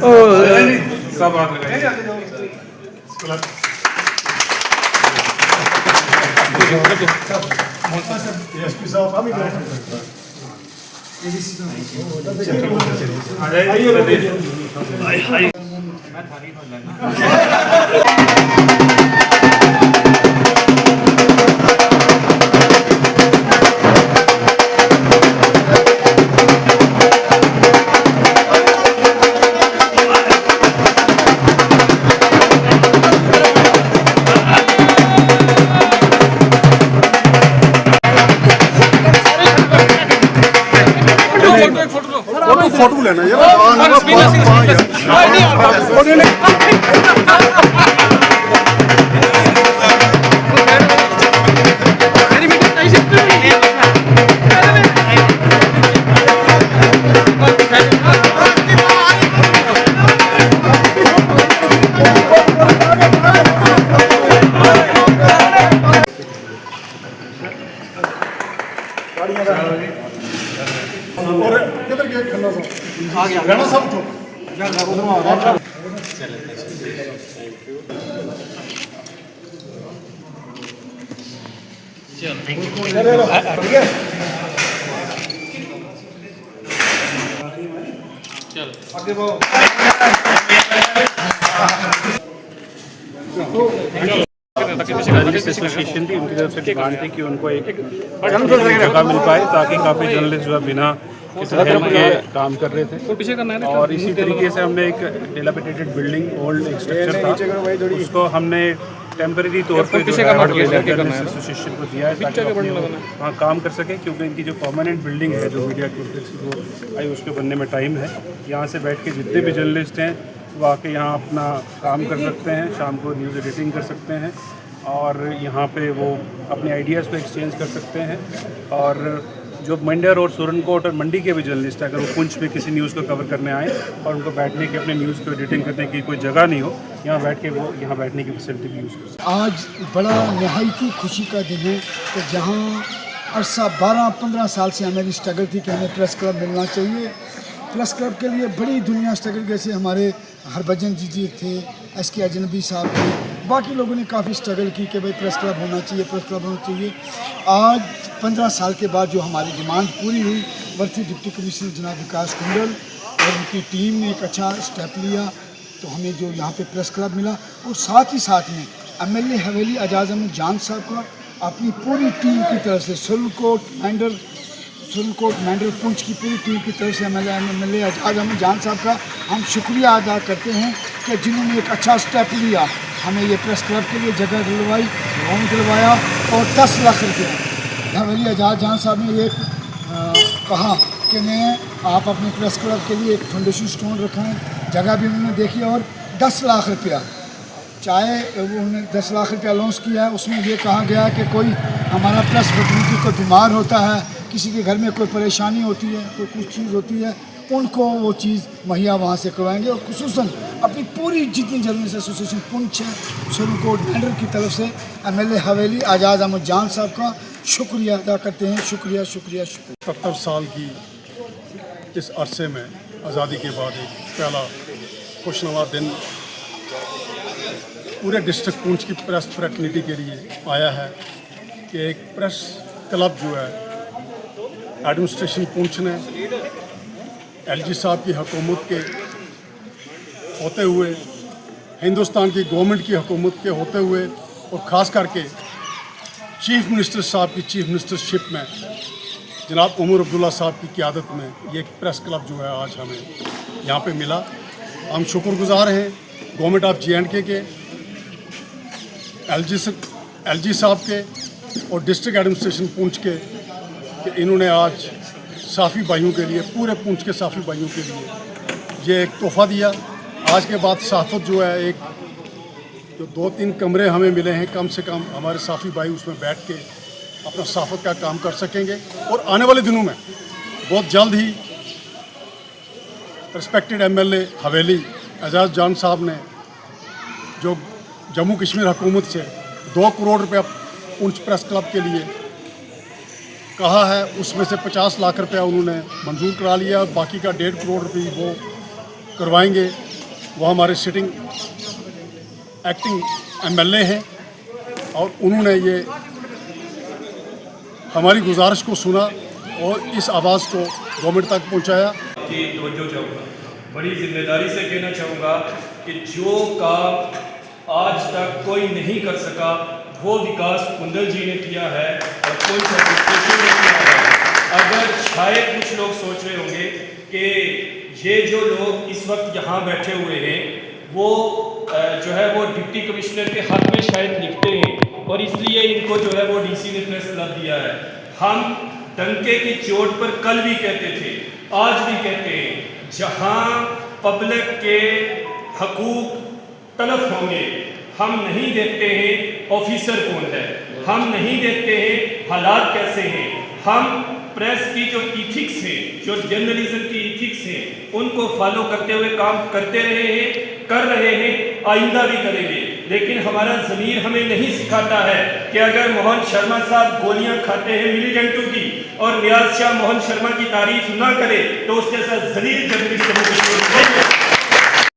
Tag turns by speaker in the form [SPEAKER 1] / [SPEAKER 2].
[SPEAKER 1] सब हाथ लगाइए।
[SPEAKER 2] फोटो लेना यार। और किधर गया खन्ना साहब? आ गया राणा साहब तो चल आगे बढ़ो।
[SPEAKER 3] एसोसिएशन थी, उनकी तरफ से डिमांड थी कि उनको एक जगह मिल पाए ताकि काफ़ी जर्नलिस्ट जो है बिना किसी हेल्प के काम कर रहे थे। और इसी तरीके से हमने एक डिलापिडेटेड बिल्डिंग ओल्ड एक स्ट्रक्चर था, उसको हमने टेम्परेरी तौर पर एसोसिएशन को दिया है ताकि वहाँ काम कर सके, क्योंकि इनकी जो परमानेंट बिल्डिंग है जो मीडिया की वो आई उसके बनने में टाइम है। यहाँ से बैठ के जितने भी जर्नलिस्ट हैं वो आके यहाँ अपना काम कर सकते हैं, शाम को न्यूज़ एडिटिंग कर सकते हैं और यहाँ पे वो अपने आइडियाज़ को एक्सचेंज कर सकते हैं। और जो मंडर और सुरनकोट और मंडी के भी जर्नलिस्ट हैं, अगर वो पुंछ में किसी न्यूज़ को कवर करने आए और उनको बैठने की अपने न्यूज़ को एडिटिंग करने की कोई जगह नहीं हो, यहाँ बैठ के वो यहाँ बैठने की फैसिलिटी भी यूज़ कर सकते हैं।
[SPEAKER 4] आज बड़ा नहायती खुशी का दिन है कि जहाँ अरसा 12-15 साल से हमारी स्ट्रगल थी कि हमें प्रेस क्लब मिलना चाहिए। प्रेस क्लब के लिए बड़ी दुनिया स्ट्रगल, जैसे हमारे हरभजन जी थे, SK अजनबी साहब थे, बाकी लोगों ने काफ़ी स्ट्रगल की कि भाई प्रेस क्लब होना चाहिए, प्रेस क्लब होना चाहिए। आज 15 साल के बाद जो हमारी डिमांड पूरी हुई, वर्ती डिप्टी कमिश्नर जनाब विकास कुंडल और उनकी टीम ने एक अच्छा स्टेप लिया, तो हमें जो यहाँ पे प्रेस क्लब मिला। और साथ ही साथ में MLA हवेली एजाज अहमद जान साहब का अपनी पूरी टीम की तरफ से सुरनकोट मैंडर पुंछ की पूरी टीम की तरफ से MLA एजाज अहमद जान साहब का हम शुक्रिया अदा करते हैं कि जिन्होंने एक अच्छा स्टेप लिया, हमें ये प्रेस क्लब के लिए जगह दिलवाई, लोन दिलवाया और 10 लाख रुपया। हवेली एजाज जान साहब ने ये कहा कि आप अपने प्रेस क्लब के लिए एक फाउंडेशन स्टोन रखें, जगह भी उन्होंने देखी और 10 लाख रुपया, चाहे उन्होंने 10 लाख रुपया लॉन्च किया है। उसमें ये कहा गया कि कोई हमारा प्रेस प्रतिनिधि को बीमार होता है, किसी के घर में कोई परेशानी होती है, कोई कुछ चीज़ होती है, उनको वो चीज़ मुहैया वहाँ से करवाएंगे। और खुसूसन अपनी पूरी जितनी जर्नलिस्ट एसोसिएशन पुंछ है, सुरनकोट मैंडर की तरफ से MLA हवेली एजाज अहमद जान साहब का शुक्रिया अदा करते हैं। शुक्रिया शुक्रिया शुक्रिया।
[SPEAKER 2] 70 साल की इस अरसे में आज़ादी के बाद एक पहला खुशनुमा दिन पूरे डिस्ट्रिक्ट पुंछ की प्रेस फ्रेटर्निटी के लिए आया है कि एक प्रेस क्लब जो है एडमिनिस्ट्रेशन पुंछ ने LG साहब की हुकूमत के होते हुए, हिंदुस्तान की गवर्नमेंट की हुकूमत के होते हुए और ख़ास करके चीफ मिनिस्टर साहब की चीफ मिनिस्टरशिप में जनाब उमर अब्दुल्ला साहब की क़यादत में ये प्रेस क्लब जो है आज हमें यहाँ पे मिला। हम शुक्रगुजार हैं गवर्नमेंट ऑफ J&K के, LG साहब के और डिस्ट्रिक्ट एडमिनिस्ट्रेशन पुंछ के कि इन्होंने आज साफ़ी भाइयों के लिए, पूरे पुंछ के साफ़ी भाइयों के लिए ये एक तोहफ़ा दिया। आज के बाद सहाफ़त जो है, एक जो 2-3 कमरे हमें मिले हैं, कम से कम हमारे साफ़ी भाई उसमें बैठ के अपना सहाफ़त का काम कर सकेंगे। और आने वाले दिनों में बहुत जल्द ही रिस्पेक्टेड MLA हवेली एजाज जान साहब ने जो जम्मू कश्मीर हुकूमत से 2 करोड़ रुपया पुंछ प्रेस क्लब के लिए कहा है, उसमें से 50 लाख रुपया उन्होंने मंजूर करा लिया, बाकी का 1.5 करोड़ रुपये वो करवाएंगे। वो हमारे सिटिंग एक्टिंग एमएलए हैं और उन्होंने ये हमारी गुजारिश को सुना और इस आवाज़ को गवर्नमेंट तक पहुंचाया।
[SPEAKER 1] कि तवज्जो चाहूँगा, बड़ी जिम्मेदारी से कहना चाहूँगा कि जो काम आज तक कोई नहीं कर सका वो विकास कुंदल जी ने किया है और कोई सेक्रेटरी ने किया है। अगर शायद कुछ लोग सोच रहे होंगे कि ये जो लोग इस वक्त यहाँ बैठे हुए हैं वो जो है वो डिप्टी कमिश्नर के हक में शायद लिखते हैं और इसलिए इनको जो है वो डीसी ने प्रेस क्लब दिया है। हम डंके की चोट पर कल भी कहते थे, आज भी कहते हैं, जहाँ पब्लिक के हकूक तलफ होंगे हम नहीं देखते हैं ऑफिसर कौन है, हम नहीं देखते हैं हालात कैसे हैं, हम प्रेस की जो इथिक्स है, जो जर्नलिज्म की इथिक्स है, उनको फॉलो करते हुए काम करते रहे हैं, कर रहे हैं, आइंदा भी करेंगे। लेकिन हमारा ज़मीर हमें नहीं सिखाता है कि अगर मोहन शर्मा साहब गोलियां खाते हैं मिलीटेंटों की और नियाज शाह मोहन शर्मा की तारीफ ना करे तो उसके साथ जलील जर्नलिस्ट